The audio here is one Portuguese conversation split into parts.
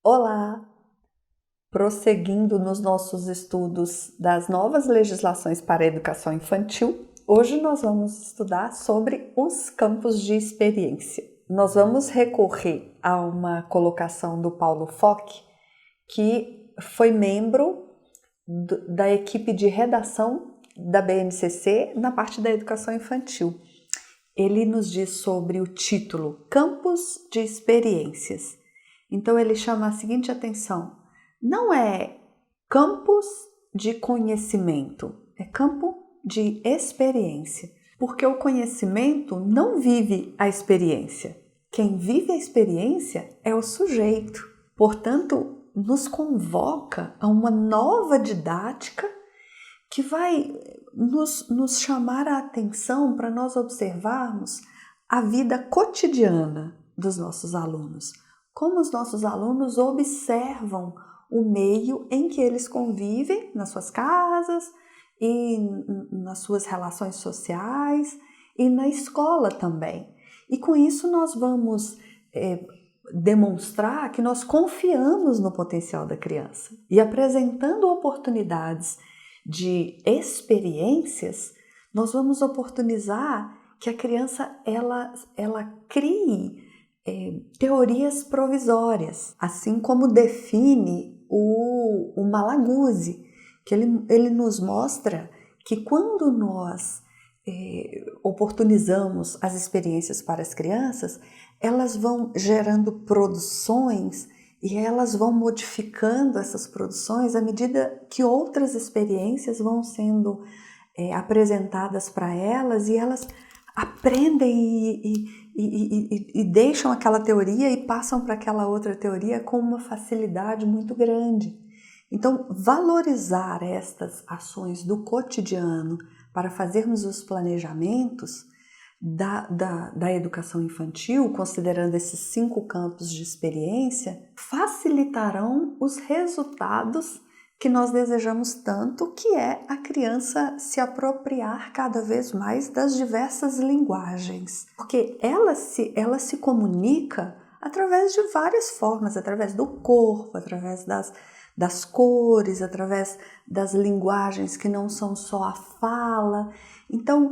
Olá! Prosseguindo nos nossos estudos das novas legislações para a educação infantil, hoje nós vamos estudar sobre os campos de experiência. Nós vamos recorrer a uma colocação do Paulo Fock, que foi membro da equipe de redação da BNCC na parte da educação infantil. Ele nos diz sobre o título Campos de Experiências. Então ele chama a seguinte atenção: não é campus de conhecimento, é campo de experiência, porque o conhecimento não vive a experiência. Quem vive a experiência é o sujeito. Portanto, nos convoca a uma nova didática que vai nos chamar a atenção para nós observarmos a vida cotidiana dos nossos alunos. Como os nossos alunos observam o meio em que eles convivem nas suas casas e nas suas relações sociais e na escola também. E com isso nós vamos demonstrar que nós confiamos no potencial da criança. E apresentando oportunidades de experiências, nós vamos oportunizar que a criança ela crie teorias provisórias, assim como define o Malaguzzi, que ele nos mostra que quando nós oportunizamos as experiências para as crianças, elas vão gerando produções e elas vão modificando essas produções à medida que outras experiências vão sendo apresentadas para elas, e elas aprendem e deixam aquela teoria e passam para aquela outra teoria com uma facilidade muito grande. Então, valorizar estas ações do cotidiano para fazermos os planejamentos da educação infantil, considerando esses 5 campos de experiência, facilitarão os resultados que nós desejamos tanto, que é a criança se apropriar cada vez mais das diversas linguagens. Porque ela se comunica através de várias formas, através do corpo, através das cores, através das linguagens que não são só a fala. Então,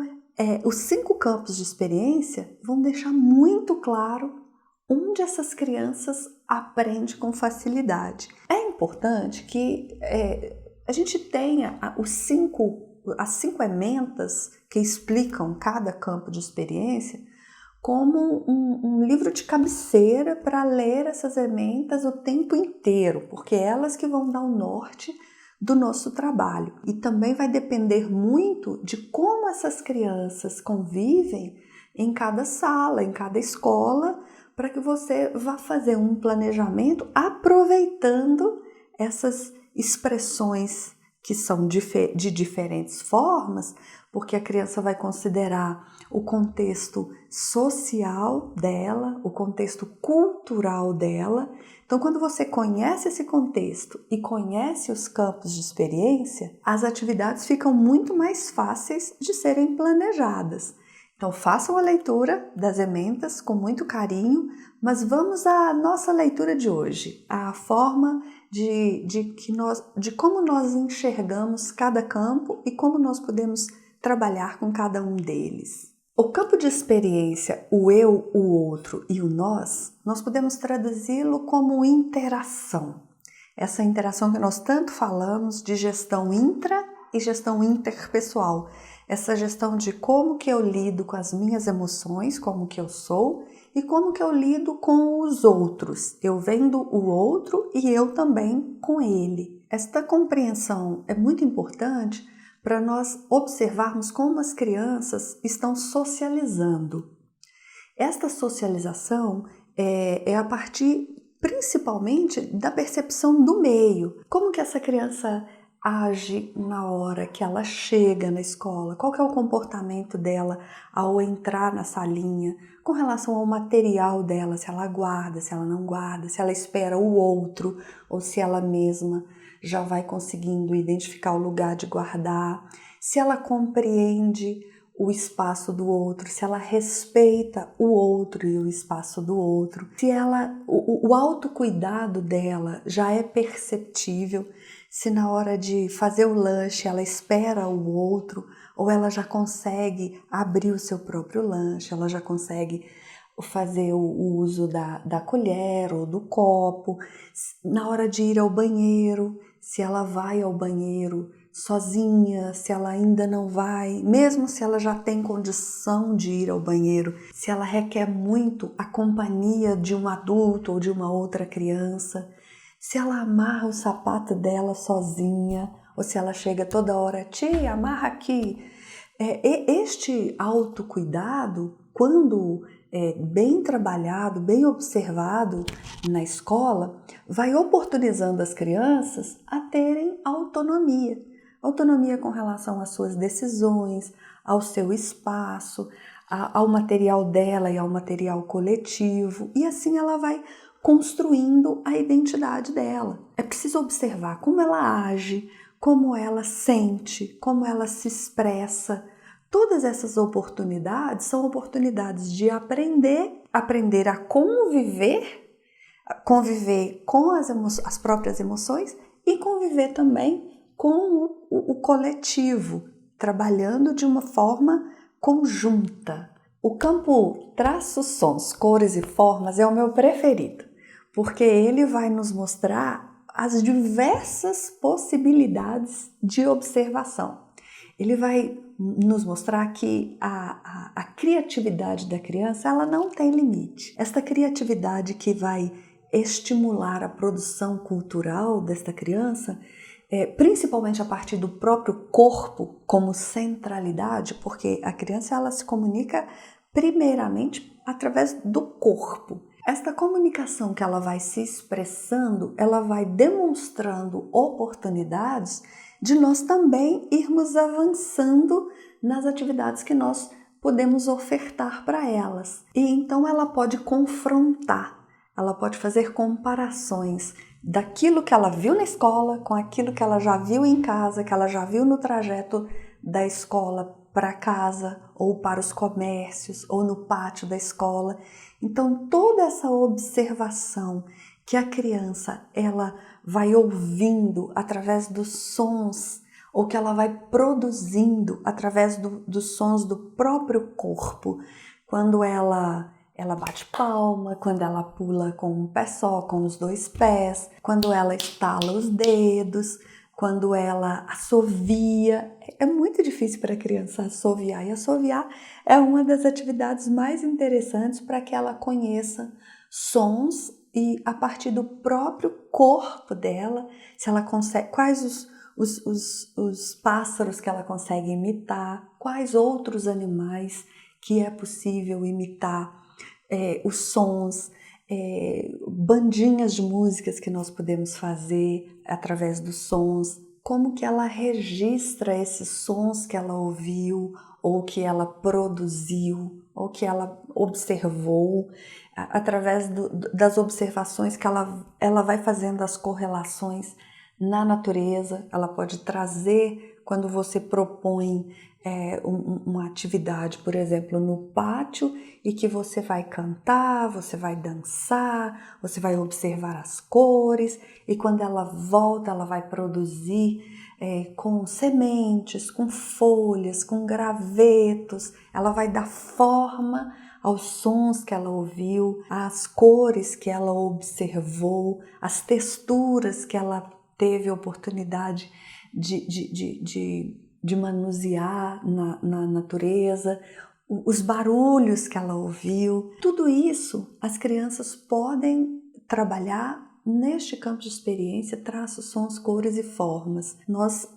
os 5 campos de experiência vão deixar muito claro onde essas crianças aprendem com facilidade. É importante que a gente tenha as 5 ementas que explicam cada campo de experiência como um livro de cabeceira para ler essas ementas o tempo inteiro, porque é elas que vão dar o norte do nosso trabalho. E também vai depender muito de como essas crianças convivem em cada sala, em cada escola, para que você vá fazer um planejamento aproveitando essas expressões que são de diferentes formas, porque a criança vai considerar o contexto social dela, o contexto cultural dela. Então, quando você conhece esse contexto e conhece os campos de experiência, as atividades ficam muito mais fáceis de serem planejadas. Então, façam a leitura das ementas com muito carinho, mas vamos à nossa leitura de hoje, a forma de como nós enxergamos cada campo e como nós podemos trabalhar com cada um deles. O campo de experiência, o eu, o outro e o nós podemos traduzi-lo como interação. Essa interação que nós tanto falamos de gestão intra e gestão interpessoal. Essa gestão de como que eu lido com as minhas emoções, como que eu sou, e como que eu lido com os outros. Eu vendo o outro e eu também com ele. Esta compreensão é muito importante para nós observarmos como as crianças estão socializando. Esta socialização é a partir principalmente da percepção do meio. Como que essa criança age na hora que ela chega na escola? Qual que é o comportamento dela ao entrar na salinha com relação ao material dela, se ela guarda, se ela não guarda, se ela espera o outro ou se ela mesma já vai conseguindo identificar o lugar de guardar, se ela compreende o espaço do outro, se ela respeita o outro e o espaço do outro, se o autocuidado dela já é perceptível, se na hora de fazer o lanche ela espera o outro, ou ela já consegue abrir o seu próprio lanche, ela já consegue fazer o uso da colher ou do copo, na hora de ir ao banheiro, se ela vai ao banheiro sozinha, se ela ainda não vai, mesmo se ela já tem condição de ir ao banheiro, se ela requer muito a companhia de um adulto ou de uma outra criança, se ela amarra o sapato dela sozinha, ou se ela chega toda hora, tia, amarra aqui. Este autocuidado, quando bem trabalhado, bem observado na escola, vai oportunizando as crianças a terem autonomia. Autonomia com relação às suas decisões, ao seu espaço, ao material dela e ao material coletivo, e assim ela vai construindo a identidade dela. É preciso observar como ela age, como ela sente, como ela se expressa. Todas essas oportunidades são oportunidades de aprender a conviver com as próprias emoções e conviver também com o coletivo, trabalhando de uma forma conjunta. O campo traços, sons, cores e formas é o meu preferido, porque ele vai nos mostrar as diversas possibilidades de observação. Ele vai nos mostrar que a criatividade da criança ela não tem limite. Esta criatividade que vai estimular a produção cultural desta criança, principalmente a partir do próprio corpo como centralidade, porque a criança ela se comunica primeiramente através do corpo. Esta comunicação que ela vai se expressando, ela vai demonstrando oportunidades de nós também irmos avançando nas atividades que nós podemos ofertar para elas. E então ela pode confrontar, ela pode fazer comparações daquilo que ela viu na escola com aquilo que ela já viu em casa, que ela já viu no trajeto da escola para casa ou para os comércios ou no pátio da escola. Então toda essa observação que a criança ela vai ouvindo através dos sons ou que ela vai produzindo através dos sons do próprio corpo, quando ela bate palma, quando ela pula com um pé só, com os dois pés, quando ela estala os dedos, quando ela assovia. É muito difícil para a criança assoviar, e assoviar é uma das atividades mais interessantes para que ela conheça sons e a partir do próprio corpo dela, se ela consegue, quais os pássaros que ela consegue imitar, quais outros animais que é possível imitar, os sons, bandinhas de músicas que nós podemos fazer através dos sons, como que ela registra esses sons que ela ouviu, ou que ela produziu, ou que ela observou, através das observações que ela vai fazendo as correlações na natureza. Ela pode trazer, quando você propõe uma atividade, por exemplo, no pátio, e que você vai cantar, você vai dançar, você vai observar as cores, e quando ela volta, ela vai produzir com sementes, com folhas, com gravetos, ela vai dar forma aos sons que ela ouviu, às cores que ela observou, às texturas que ela teve a oportunidade de manusear na natureza, os barulhos que ela ouviu. Tudo isso as crianças podem trabalhar neste campo de experiência, traços, sons, cores e formas. Nós,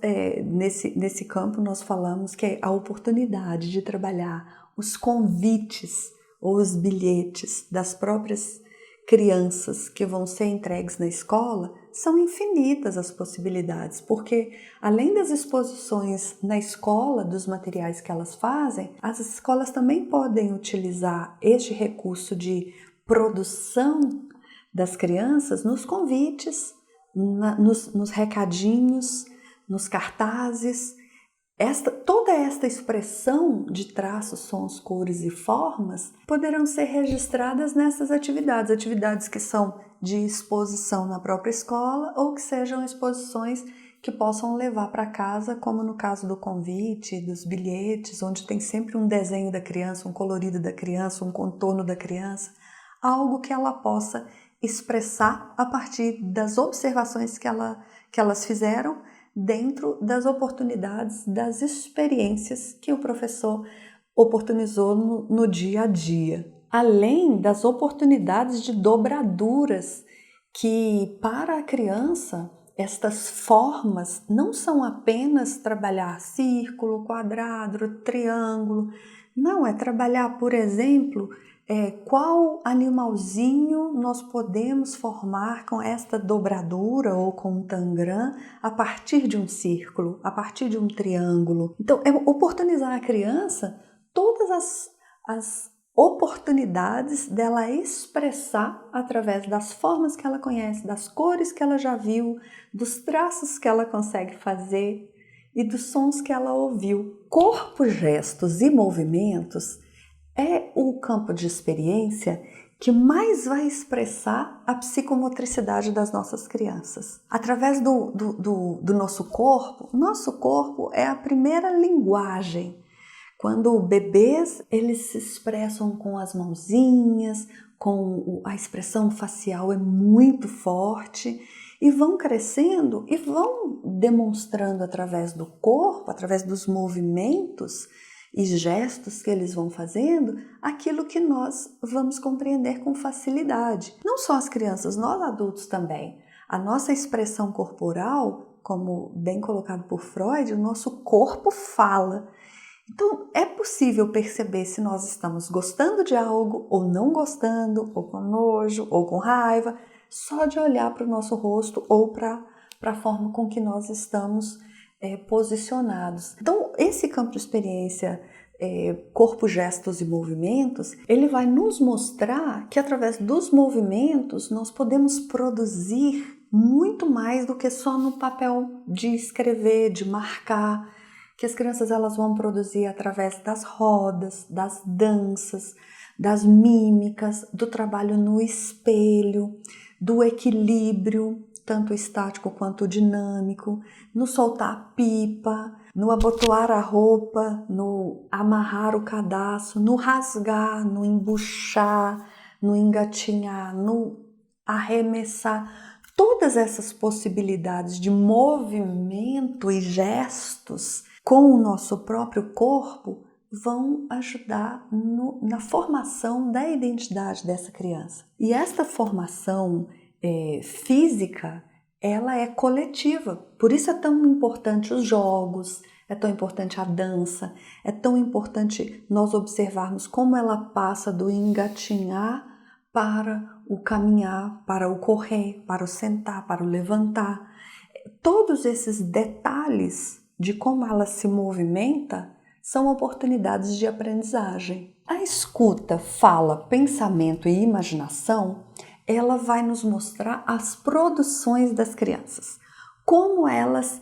nesse campo, nós falamos que é a oportunidade de trabalhar os convites ou os bilhetes das próprias crianças que vão ser entregues na escola. São infinitas as possibilidades, porque além das exposições na escola dos materiais que elas fazem, as escolas também podem utilizar este recurso de produção das crianças nos convites, nos recadinhos, nos cartazes, Toda esta expressão de traços, sons, cores e formas poderão ser registradas nessas atividades que são de exposição na própria escola ou que sejam exposições que possam levar para casa, como no caso do convite, dos bilhetes, onde tem sempre um desenho da criança, um colorido da criança, um contorno da criança, algo que ela possa expressar a partir das observações que elas fizeram dentro das oportunidades, das experiências que o professor oportunizou no dia a dia. Além das oportunidades de dobraduras que, para a criança, estas formas não são apenas trabalhar círculo, quadrado, triângulo. Não, é trabalhar, por exemplo, qual animalzinho nós podemos formar com esta dobradura ou com um tangram a partir de um círculo, a partir de um triângulo. Então, é oportunizar a criança todas as oportunidades dela expressar através das formas que ela conhece, das cores que ela já viu, dos traços que ela consegue fazer e dos sons que ela ouviu. Corpo, gestos e movimentos é o campo de experiência que mais vai expressar a psicomotricidade das nossas crianças. Através do nosso corpo é a primeira linguagem. Quando bebês, eles se expressam com as mãozinhas, a expressão facial é muito forte e vão crescendo e vão demonstrando através do corpo, através dos movimentos e gestos que eles vão fazendo, aquilo que nós vamos compreender com facilidade. Não só as crianças, nós adultos também. A nossa expressão corporal, como bem colocado por Freud, o nosso corpo fala. Então, é possível perceber se nós estamos gostando de algo ou não gostando, ou com nojo, ou com raiva, só de olhar para o nosso rosto ou para a forma com que nós estamos posicionados. Então, esse campo de experiência, corpo, gestos e movimentos, ele vai nos mostrar que através dos movimentos nós podemos produzir muito mais do que só no papel de escrever, de marcar, que as crianças elas vão produzir através das rodas, das danças, das mímicas, do trabalho no espelho, do equilíbrio, tanto estático quanto dinâmico, no soltar a pipa, no abotoar a roupa, no amarrar o cadarço, no rasgar, no embuchar, no engatinhar, no arremessar. Todas essas possibilidades de movimento e gestos com o nosso próprio corpo vão ajudar na formação da identidade dessa criança. E esta formação física, ela é coletiva. Por isso é tão importante os jogos, é tão importante a dança, é tão importante nós observarmos como ela passa do engatinhar para o caminhar, para o correr, para o sentar, para o levantar. Todos esses detalhes de como ela se movimenta são oportunidades de aprendizagem. A escuta, fala, pensamento e imaginação, ela vai nos mostrar as produções das crianças, como elas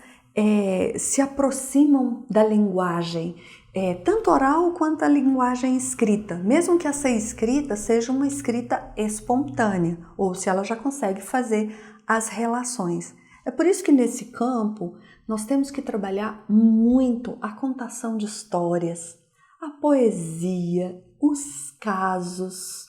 se aproximam da linguagem, tanto oral quanto a linguagem escrita, mesmo que essa escrita seja uma escrita espontânea, ou se ela já consegue fazer as relações. É por isso que nesse campo nós temos que trabalhar muito a contação de histórias, a poesia, os casos,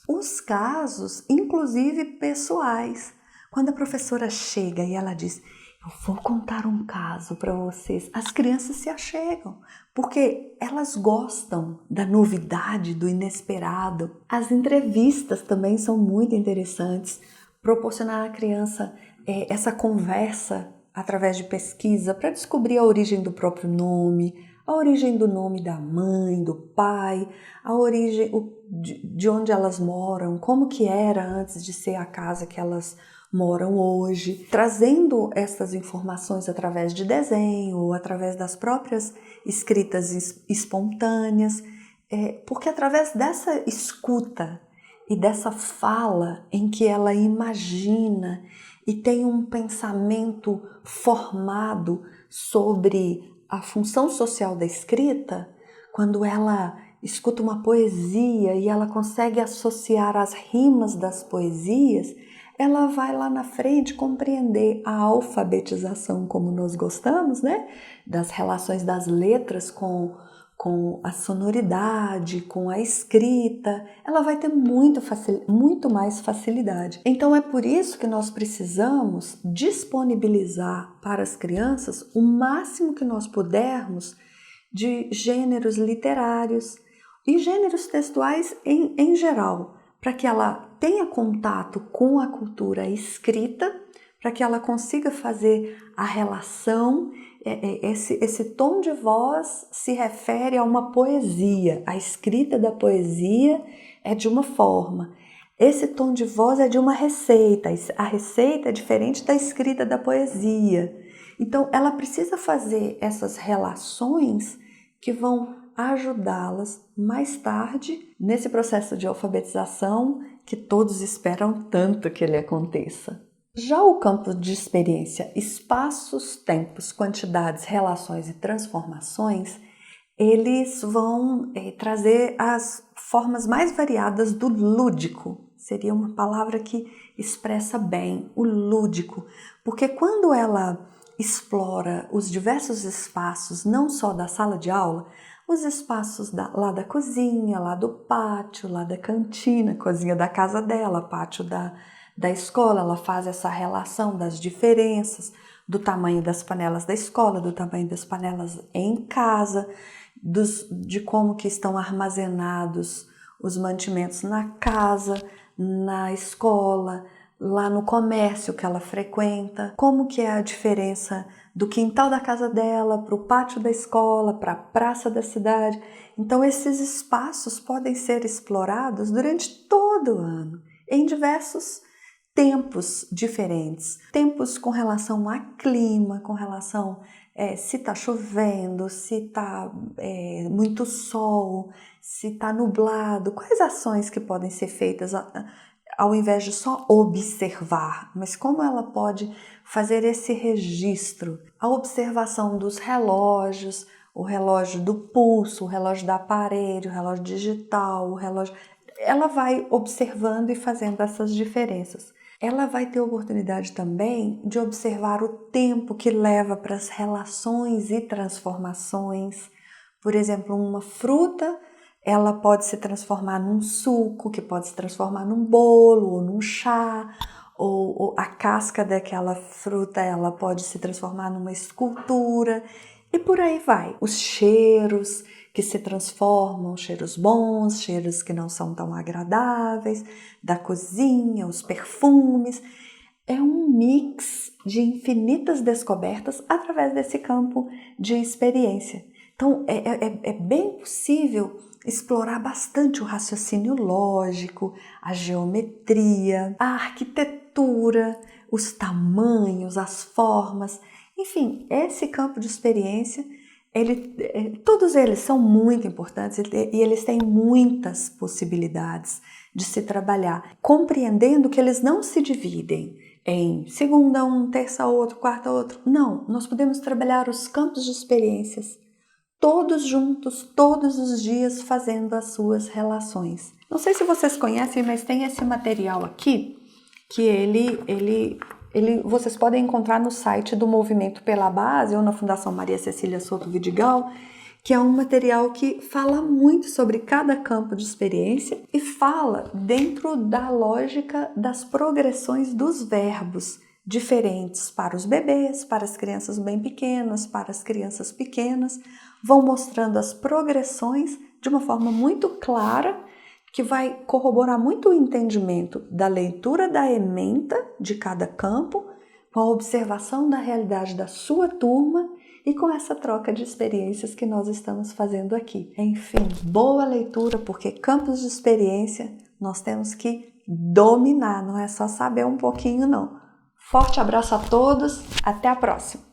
inclusive pessoais. Quando a professora chega e ela diz: eu vou contar um caso para vocês, as crianças se achegam, porque elas gostam da novidade, do inesperado. As entrevistas também são muito interessantes, proporcionar à criança essa conversa através de pesquisa para descobrir a origem do próprio nome, a origem do nome da mãe, do pai, a origem de onde elas moram, como que era antes de ser a casa que elas moram hoje, trazendo essas informações através de desenho ou através das próprias escritas espontâneas, porque através dessa escuta e dessa fala em que ela imagina e tem um pensamento formado sobre a função social da escrita, quando ela escuta uma poesia e ela consegue associar as rimas das poesias, ela vai lá na frente compreender a alfabetização, como nós gostamos, né? Das relações das letras com a sonoridade, com a escrita, ela vai ter muito mais facilidade. Então é por isso que nós precisamos disponibilizar para as crianças o máximo que nós pudermos de gêneros literários e gêneros textuais em geral, para que ela tenha contato com a cultura escrita, para que ela consiga fazer a relação. Esse tom de voz se refere a uma poesia, a escrita da poesia é de uma forma, esse tom de voz é de uma receita, a receita é diferente da escrita da poesia. Então ela precisa fazer essas relações que vão ajudá-las mais tarde nesse processo de alfabetização que todos esperam tanto que ele aconteça. Já o campo de experiência, espaços, tempos, quantidades, relações e transformações, eles vão trazer as formas mais variadas do lúdico. Seria uma palavra que expressa bem o lúdico, porque quando ela explora os diversos espaços, não só da sala de aula, os espaços lá da cozinha, lá do pátio, lá da cantina, cozinha da casa dela, pátio da escola, ela faz essa relação das diferenças do tamanho das panelas da escola, do tamanho das panelas em casa, de como que estão armazenados os mantimentos na casa, na escola, lá no comércio que ela frequenta, como que é a diferença do quintal da casa dela para o pátio da escola, para a praça da cidade. Então esses espaços podem ser explorados durante todo o ano, em diversos tempos diferentes, tempos com relação a clima, com relação se está chovendo, se está muito sol, se está nublado, quais ações que podem ser feitas ao invés de só observar, mas como ela pode fazer esse registro, a observação dos relógios, o relógio do pulso, o relógio da parede, o relógio digital, ela vai observando e fazendo essas diferenças. Ela vai ter oportunidade também de observar o tempo que leva para as relações e transformações. Por exemplo, uma fruta, ela pode se transformar num suco, que pode se transformar num bolo ou num chá, ou a casca daquela fruta, ela pode se transformar numa escultura, e por aí vai. Os cheiros que se transformam, cheiros bons, cheiros que não são tão agradáveis, da cozinha, os perfumes. É um mix de infinitas descobertas através desse campo de experiência. Então, é bem possível explorar bastante o raciocínio lógico, a geometria, a arquitetura, os tamanhos, as formas. Enfim, esse campo de experiência, todos eles são muito importantes e eles têm muitas possibilidades de se trabalhar, compreendendo que eles não se dividem em segunda um, terça outro, quarta outro. Não, nós podemos trabalhar os campos de experiências todos juntos, todos os dias, fazendo as suas relações. Não sei se vocês conhecem, mas tem esse material aqui, que vocês podem encontrar no site do Movimento pela Base ou na Fundação Maria Cecília Souto Vidigal, que é um material que fala muito sobre cada campo de experiência e fala dentro da lógica das progressões dos verbos diferentes para os bebês, para as crianças bem pequenas, para as crianças pequenas, vão mostrando as progressões de uma forma muito clara, que vai corroborar muito o entendimento da leitura da ementa de cada campo, com a observação da realidade da sua turma e com essa troca de experiências que nós estamos fazendo aqui. Enfim, boa leitura, porque campos de experiência nós temos que dominar, não é só saber um pouquinho não. Forte abraço a todos, até a próxima!